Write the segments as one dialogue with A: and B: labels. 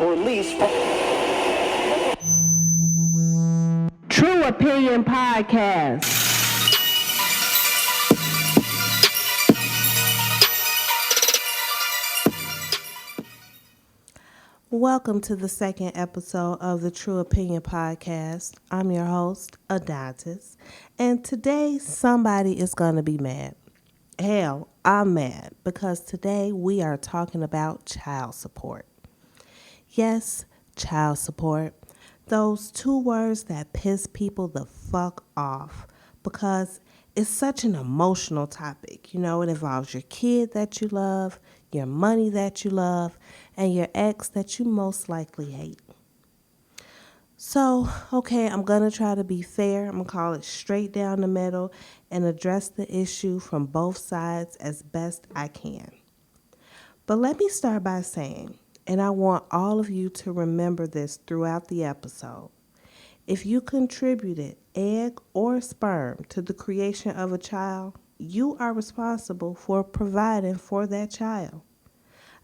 A: or lease.
B: True Opinion Podcast. Welcome to the second episode of the True Opinion Podcast. I'm your host, Adontaus, and today somebody is going to be mad. Hell, I'm mad because today we are talking about child support. Yes, child support. Those two words that piss people the fuck off because it's such an emotional topic. You know, it involves your kid that you love, your money that you love, and your ex that you most likely hate. So, okay, I'm going to try to be fair. I'm going to call it straight down the middle and address the issue from both sides as best I can. But let me start by saying, and I want all of you to remember this throughout the episode, if you contributed egg or sperm to the creation of a child, you are responsible for providing for that child.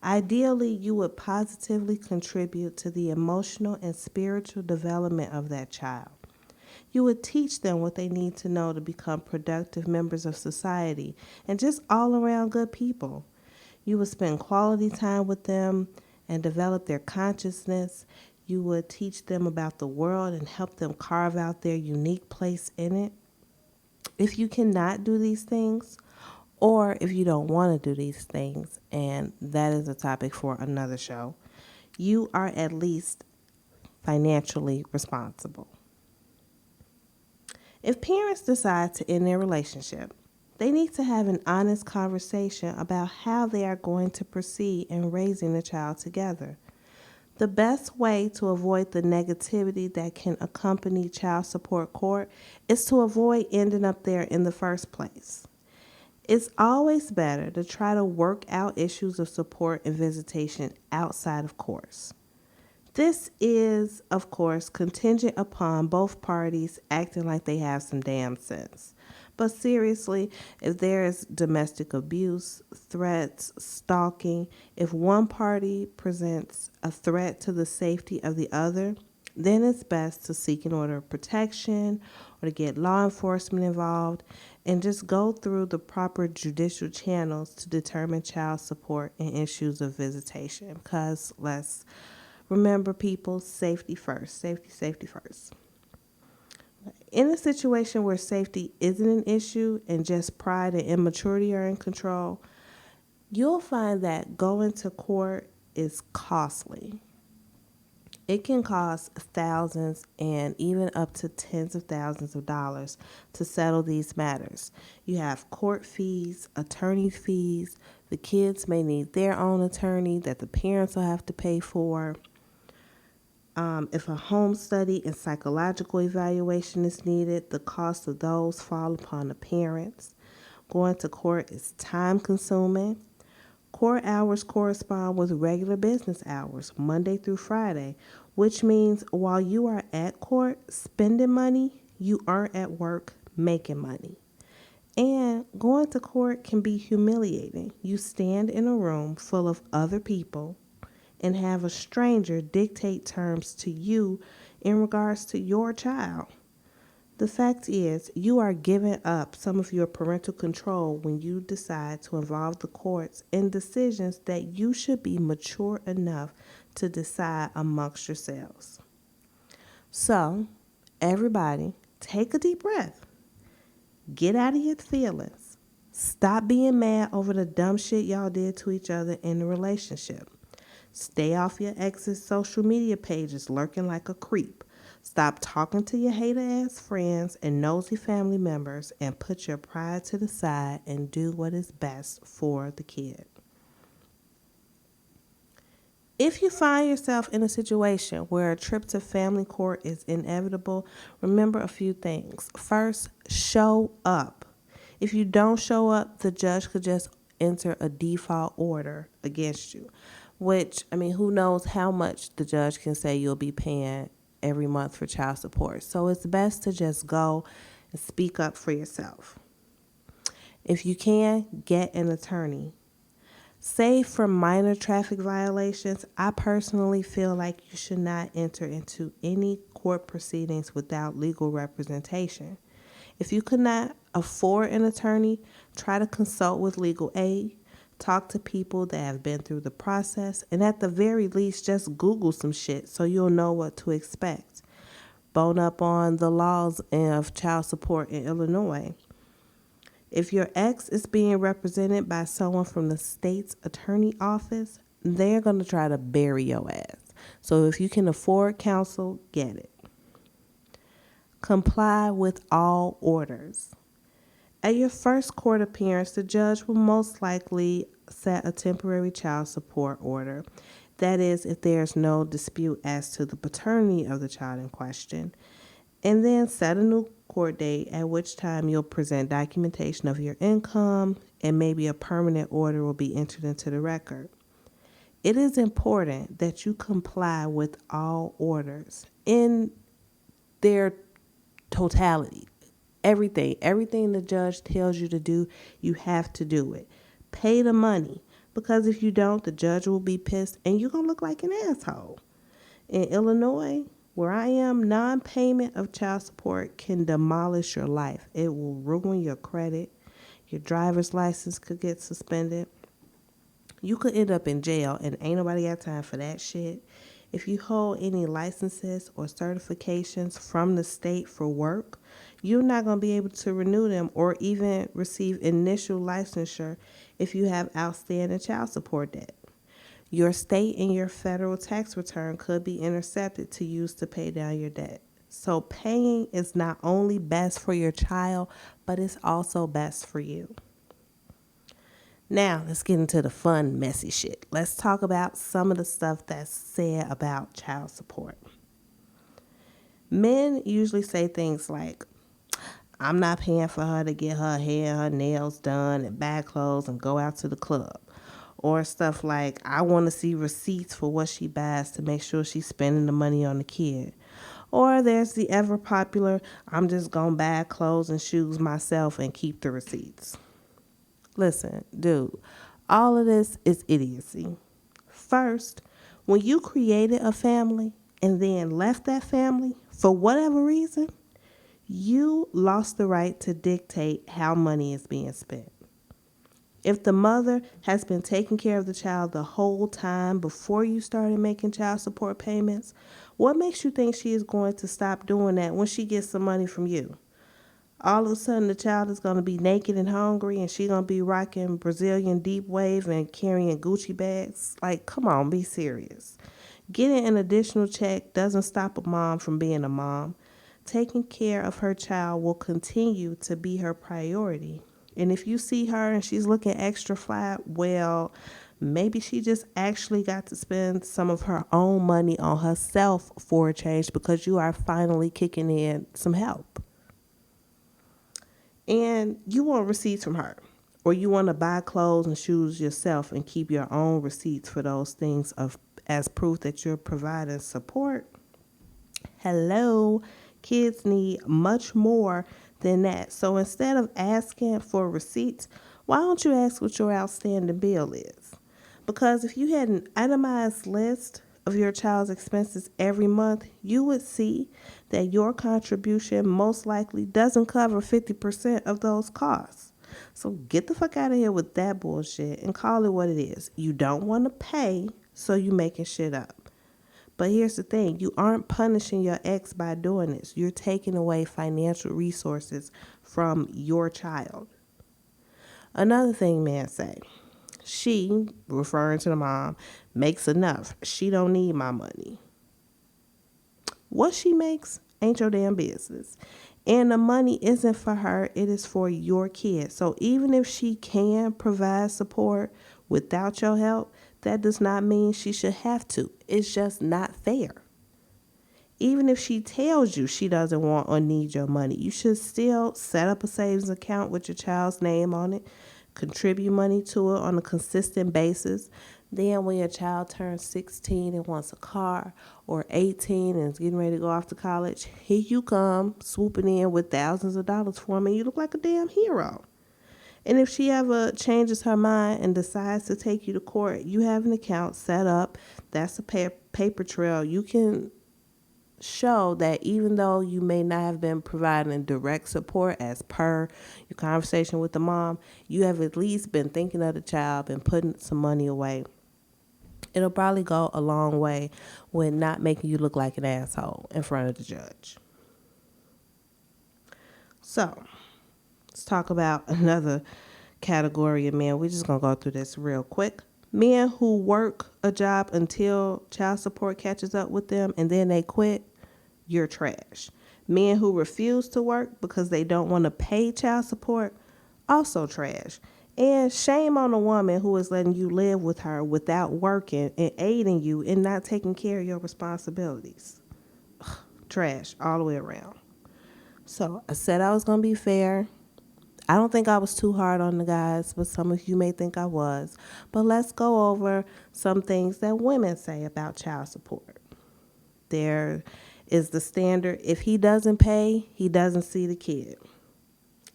B: Ideally, you would positively contribute to the emotional and spiritual development of that child. You would teach them what they need to know to become productive members of society and just all around good people. You would spend quality time with them and develop their consciousness. You would teach them about the world and help them carve out their unique place in it. If you cannot do these things, or if you don't want to do these things, and that is a topic for another show, you are at least financially responsible. If parents decide to end their relationship, they need to have an honest conversation about how they are going to proceed in raising the child together. The best way to avoid the negativity that can accompany child support court is to avoid ending up there in the first place. It's always better to try to work out issues of support and visitation outside of course. This is, of course, contingent upon both parties acting like they have some damn sense. But seriously, if there is domestic abuse, threats, stalking, if one party presents a threat to the safety of the other, then it's best to seek an order of protection or to get law enforcement involved and just go through the proper judicial channels to determine child support and issues of visitation. Because let's remember, people, safety first. Safety first. In a situation where safety isn't an issue and just pride and immaturity are in control, you'll find that going to court is costly. It can cost thousands and even up to tens of thousands of dollars to settle these matters. You have court fees, attorney fees. The kids may need their own attorney that the parents will have to pay for. If a home study and psychological evaluation is needed, the cost of those fall upon the parents. Going to court is time consuming. Court hours correspond with regular business hours, Monday through Friday, which means while you are at court spending money, you are at work making money. And going to court can be humiliating. You stand in a room full of other people and have a stranger dictate terms to you in regards to your child. The fact is, you are giving up some of your parental control when you decide to involve the courts in decisions that you should be mature enough to decide amongst yourselves. So, everybody, take a deep breath. Get out of your feelings. Stop being mad over the dumb shit y'all did to each other in the relationship. Stay off your ex's social media pages lurking like a creep. Stop talking to your hater-ass friends and nosy family members and put your pride to the side and do what is best for the kid. If you find yourself in a situation where a trip to family court is inevitable, remember a few things. First, show up. If you don't show up, the judge could just enter a default order against you, which, who knows how much the judge can say you'll be paying every month for child support. So it's best to just go and speak up for yourself. If you can, get an attorney. Save for minor traffic violations, I personally feel like you should not enter into any court proceedings without legal representation. If you could not afford an attorney, try to consult with legal aid, talk to people that have been through the process, and at the very least, just Google some shit so you'll know what to expect. Bone up on the laws of child support in Illinois. If your ex is being represented by someone from the state's attorney office, they're going to try to bury your ass. So if you can afford counsel, get it. Comply with all orders. At your first court appearance, the judge will most likely set a temporary child support order. That is, if there's no dispute as to the paternity of the child in question. And then set a new court date at which time you'll present documentation of your income and maybe a permanent order will be entered into the record. It is important that you comply with all orders in their totality. Everything the judge tells you to do, you have to do it. Pay the money, because if you don't, the judge will be pissed and you're going to look like an asshole. In Illinois, where I am, non-payment of child support can demolish your life. It will ruin your credit. Your driver's license could get suspended. You could end up in jail, and ain't nobody got time for that shit. If you hold any licenses or certifications from the state for work, you're not going to be able to renew them or even receive initial licensure if you have outstanding child support debt. Your state and your federal tax return could be intercepted to use to pay down your debt. So paying is not only best for your child, but it's also best for you. Now, let's get into the fun, messy shit. Let's talk about some of the stuff that's said about child support. Men usually say things like, I'm not paying for her to get her hair, her nails done, and buy clothes and go out to the club. Or stuff like, I want to see receipts for what she buys to make sure she's spending the money on the kid. Or there's the ever popular, I'm just going to buy clothes and shoes myself and keep the receipts. Listen, dude, all of this is idiocy. First, when you created a family and then left that family, for whatever reason, you lost the right to dictate how money is being spent. If the mother has been taking care of the child the whole time before you started making child support payments, what makes you think she is going to stop doing that when she gets some money from you? All of a sudden, the child is going to be naked and hungry, and she's going to be rocking Brazilian deep wave and carrying Gucci bags. Like, come on, be serious. Getting an additional check doesn't stop a mom from being a mom. Taking care of her child will continue to be her priority. And if you see her and she's looking extra fly, well, maybe she just actually got to spend some of her own money on herself for a change because you are finally kicking in some help. And you want receipts from her, or you want to buy clothes and shoes yourself and keep your own receipts for those things as proof that you're providing support. Hello, kids need much more than that. So instead of asking for receipts, why don't you ask what your outstanding bill is? Because if you had an itemized list of your child's expenses every month, you would see that your contribution most likely doesn't cover 50% of those costs. So get the fuck out of here with that bullshit and call it what it is. You don't want to pay, so you making shit up. But here's the thing, you aren't punishing your ex by doing this. You're taking away financial resources from your child. Another thing men say, she, referring to the mom, makes enough. She don't need my money. What she makes ain't your damn business. And the money isn't for her, it is for your kid. So even if she can provide support without your help, that does not mean she should have to. It's just not fair. Even if she tells you she doesn't want or need your money, you should still set up a savings account with your child's name on it, contribute money to it on a consistent basis. Then when your child turns 16 and wants a car, or 18 and is getting ready to go off to college, here you come swooping in with thousands of dollars for them, and you look like a damn hero. And if she ever changes her mind and decides to take you to court, you have an account set up. That's a paper trail. You can show that even though you may not have been providing direct support as per your conversation with the mom, you have at least been thinking of the child and putting some money away. It'll probably go a long way with not making you look like an asshole in front of the judge. So, let's talk about another category of men. We're just going to go through this real quick. Men who work a job until child support catches up with them and then they quit, you're trash. Men who refuse to work because they don't want to pay child support, also trash. And shame on a woman who is letting you live with her without working and aiding you and not taking care of your responsibilities. Ugh, trash all the way around. So I said I was going to be fair. I don't think I was too hard on the guys, but some of you may think I was. But let's go over some things that women say about child support. There is the standard, if he doesn't pay, he doesn't see the kid.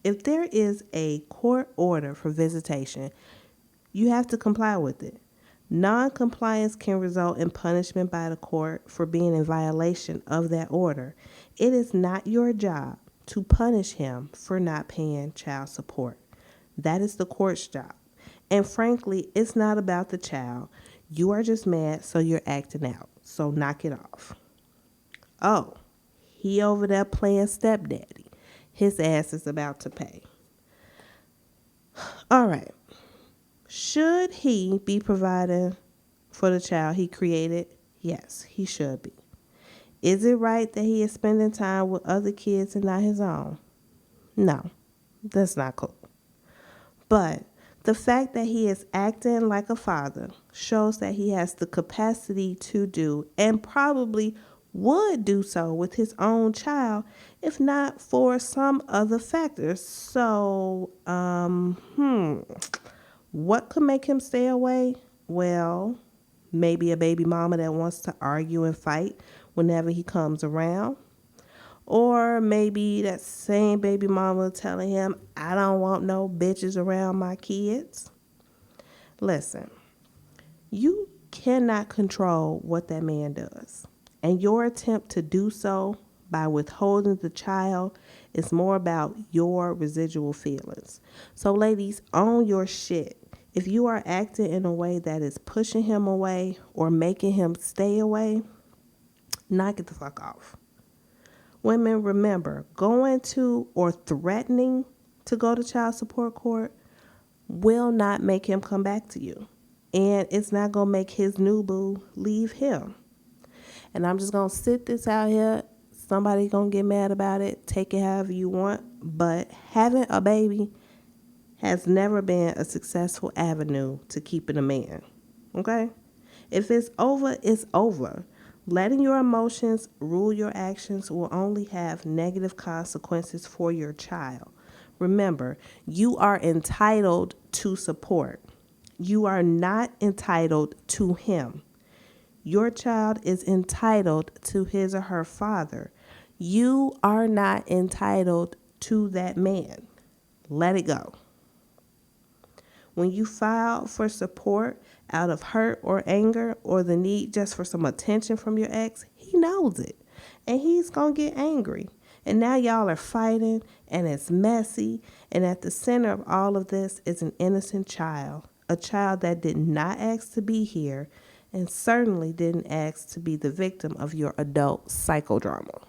B: If there is a court order for visitation, you have to comply with it. Non-compliance can result in punishment by the court for being in violation of that order. It is not your job to punish him for not paying child support. That is the court's job. And frankly, it's not about the child. You are just mad, so you're acting out. So knock it off. Oh, he over there playing stepdaddy. His ass is about to pay. All right. Should he be providing for the child he created? Yes, he should be. Is it right that he is spending time with other kids and not his own? No, that's not cool. But the fact that he is acting like a father shows that he has the capacity to do and probably would do so with his own child if not for some other factors. So, what could make him stay away? Well, maybe a baby mama that wants to argue and fight whenever he comes around. Or maybe that same baby mama telling him, I don't want no bitches around my kids. Listen, you cannot control what that man does. And your attempt to do so by withholding the child is more about your residual feelings. So ladies, own your shit. If you are acting in a way that is pushing him away or making him stay away, knock it the fuck off. Women, remember, going to or threatening to go to child support court will not make him come back to you. And it's not going to make his new boo leave him. And I'm just going to sit this out here. Somebody going to get mad about it. Take it however you want. But having a baby has never been a successful avenue to keeping a man. Okay? If it's over, it's over. Letting your emotions rule your actions will only have negative consequences for your child. Remember, you are entitled to support. You are not entitled to him. Your child is entitled to his or her father. You are not entitled to that man. Let it go. When you file for support out of hurt or anger or the need just for some attention from your ex, he knows it. And he's going to get angry. And now y'all are fighting and it's messy. And at the center of all of this is an innocent child. A child that did not ask to be here and certainly didn't ask to be the victim of your adult psychodrama.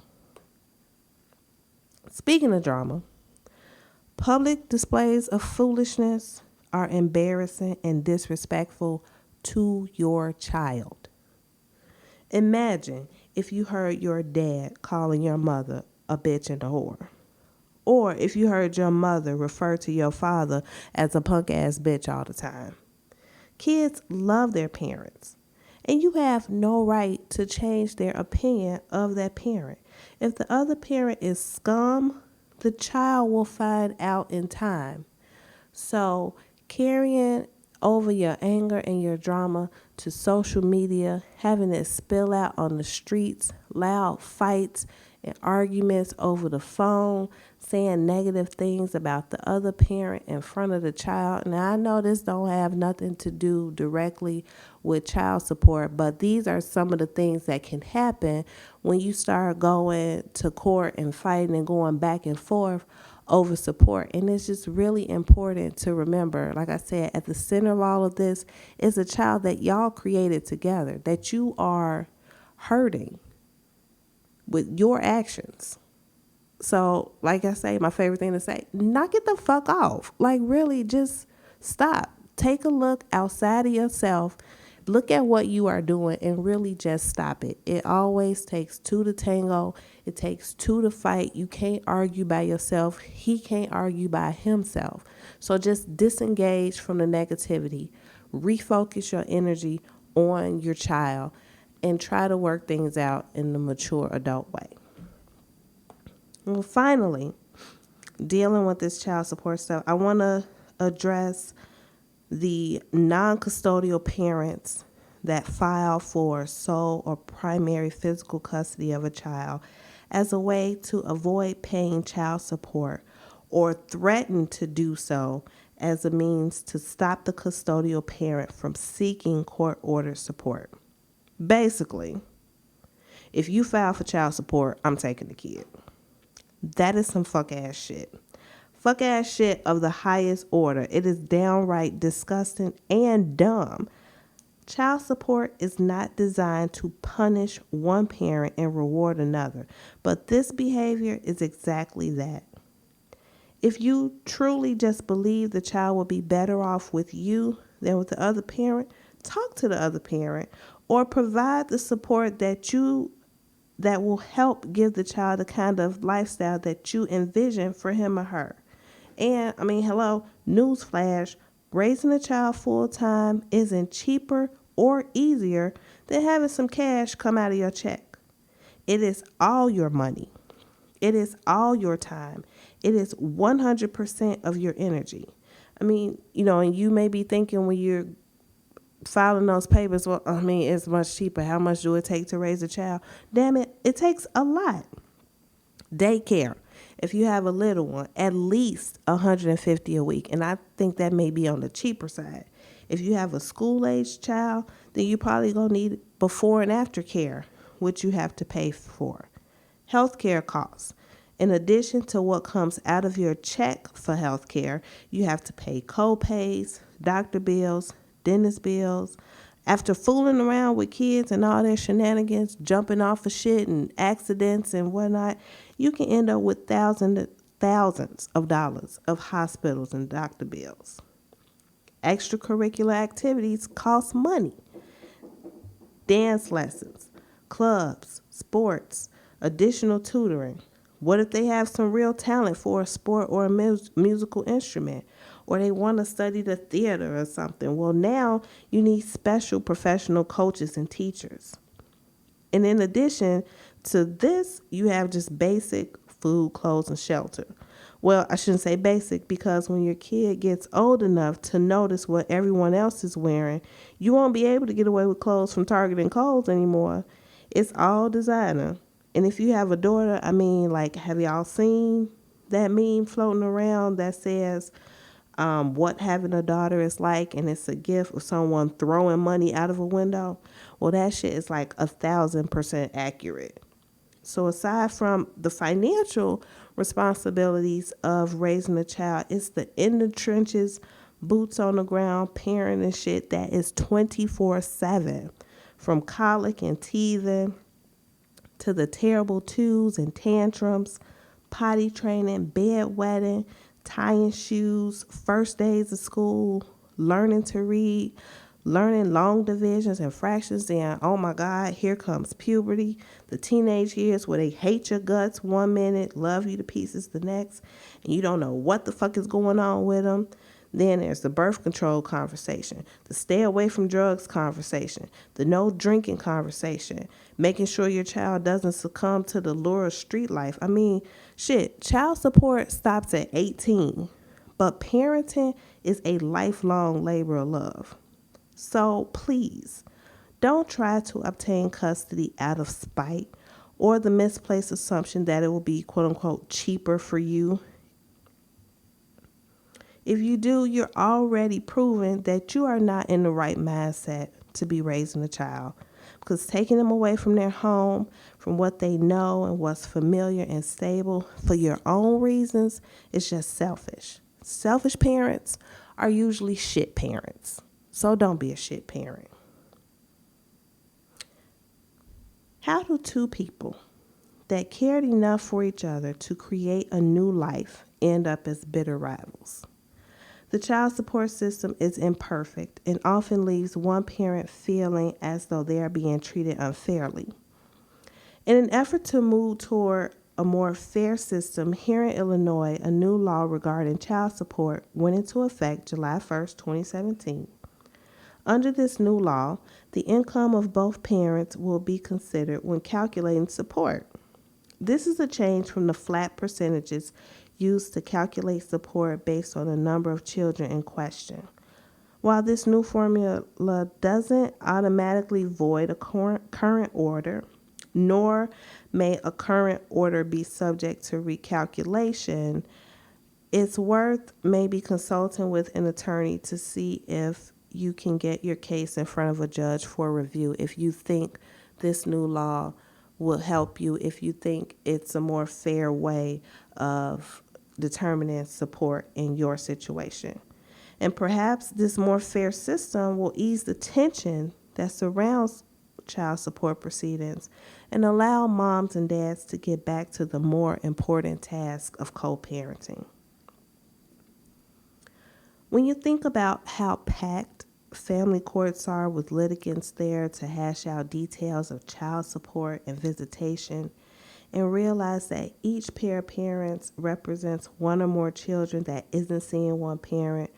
B: Speaking of drama, public displays of foolishness are embarrassing and disrespectful to your child. Imagine if you heard your dad calling your mother a bitch and a whore. Or if you heard your mother refer to your father as a punk ass bitch all the time. Kids love their parents. And you have no right to change their opinion of that parent. If the other parent is scum, the child will find out in time. So carrying over your anger and your drama to social media, having it spill out on the streets, loud fights, and arguments over the phone, saying negative things about the other parent in front of the child. Now, I know this don't have nothing to do directly with child support, but these are some of the things that can happen when you start going to court and fighting and going back and forth over support. And it's just really important to remember, like I said, at the center of all of this is a child that y'all created together, that you are hurting with your actions. So, like I say, my favorite thing to say, knock it the fuck off. Like, really, just stop. Take a look outside of yourself. Look at what you are doing and really just stop it. It always takes two to tango. It takes two to fight. You can't argue by yourself. He can't argue by himself. So just disengage from the negativity. Refocus your energy on your child and try to work things out in the mature adult way. Well, finally, dealing with this child support stuff, I want to address the non-custodial parents that file for sole or primary physical custody of a child as a way to avoid paying child support or threaten to do so as a means to stop the custodial parent from seeking court-ordered support. Basically, if you file for child support, I'm taking the kid. That is some fuck ass shit. Fuck ass shit of the highest order. It is downright disgusting and dumb. Child support is not designed to punish one parent and reward another, but this behavior is exactly that. If you truly just believe the child will be better off with you than with the other parent, talk to the other parent or provide the support that will help give the child the kind of lifestyle that you envision for him or her. And hello, newsflash, raising a child full time isn't cheaper or easier than having some cash come out of your check. It is all your money. It is all your time. It is 100% of your energy. And you may be thinking when you're filing those papers, well, it's much cheaper. How much do it take to raise a child? Damn it, it takes a lot. Daycare, if you have a little one, at least $150 a week. And I think that may be on the cheaper side. If you have a school-aged child, then you probably going to need before and after care, which you have to pay for. Healthcare costs. In addition to what comes out of your check for healthcare, you have to pay co-pays, doctor bills, dentist bills. After fooling around with kids and all their shenanigans, jumping off of shit and accidents and whatnot, you can end up with thousands of dollars of hospitals and doctor bills. Extracurricular activities cost money. Dance lessons, clubs, sports, additional tutoring. What if they have some real talent for a sport or a musical instrument, or they want to study the theater or something? Well, now you need special professional coaches and teachers. And in addition to this, you have just basic food, clothes, and shelter. Well, I shouldn't say basic, because when your kid gets old enough to notice what everyone else is wearing, you won't be able to get away with clothes from Target and Kohl's anymore. It's all designer. And if you have a daughter, have y'all seen that meme floating around that says what having a daughter is like, and it's a gif of someone throwing money out of a window? Well, that shit is like 1,000% accurate. So aside from the financial responsibilities of raising a child, it's the in the trenches, boots on the ground, parenting and shit that is 24/7, from colic and teething to the terrible twos and tantrums, potty training, bedwetting, tying shoes, first days of school, learning to read, learning long divisions and fractions, and oh my God, here comes puberty, the teenage years where they hate your guts one minute, love you to pieces the next, and you don't know what the fuck is going on with them. Then there's the birth control conversation, the stay away from drugs conversation, the no drinking conversation, making sure your child doesn't succumb to the lure of street life. Child support stops at 18, but parenting is a lifelong labor of love. So please, don't try to obtain custody out of spite or the misplaced assumption that it will be quote unquote cheaper for you. If you do, you're already proving that you are not in the right mindset to be raising a child, because taking them away from their home, from what they know and what's familiar and stable for your own reasons is just selfish. Selfish parents are usually shit parents. So don't be a shit parent. How do two people that cared enough for each other to create a new life end up as bitter rivals? The child support system is imperfect and often leaves one parent feeling as though they are being treated unfairly. In an effort to move toward a more fair system, here in Illinois, a new law regarding child support went into effect July 1st, 2017. Under this new law, the income of both parents will be considered when calculating support. This is a change from the flat percentages used to calculate support based on the number of children in question. While this new formula doesn't automatically void a current order, nor may a current order be subject to recalculation, it's worth maybe consulting with an attorney to see if you can get your case in front of a judge for review if you think this new law will help you, if you think it's a more fair way of determining support in your situation. And perhaps this more fair system will ease the tension that surrounds child support proceedings and allow moms and dads to get back to the more important task of co-parenting. When you think about how packed family courts are with litigants there to hash out details of child support and visitation, and realize that each pair of parents represents one or more children that isn't seeing one parent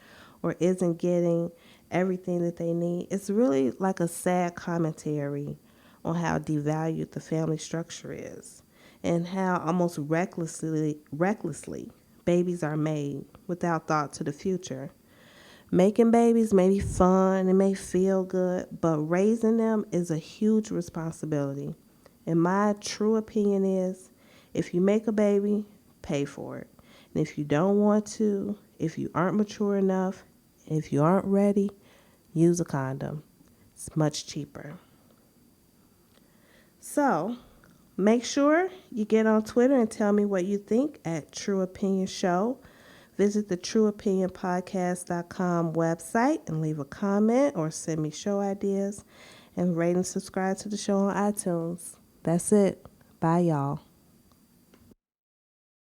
B: or isn't getting everything that they need, it's really like a sad commentary on how devalued the family structure is and how almost recklessly babies are made without thought to the future. Making babies may be fun, it may feel good, but raising them is a huge responsibility. And my true opinion is, if you make a baby, pay for it. And if you don't want to, if you aren't mature enough, if you aren't ready, use a condom. It's much cheaper. So, make sure you get on Twitter and tell me what you think at True Opinion Show. Visit the trueopinionpodcast.com website and leave a comment or send me show ideas, and rate and subscribe to the show on iTunes. That's it. Bye, y'all.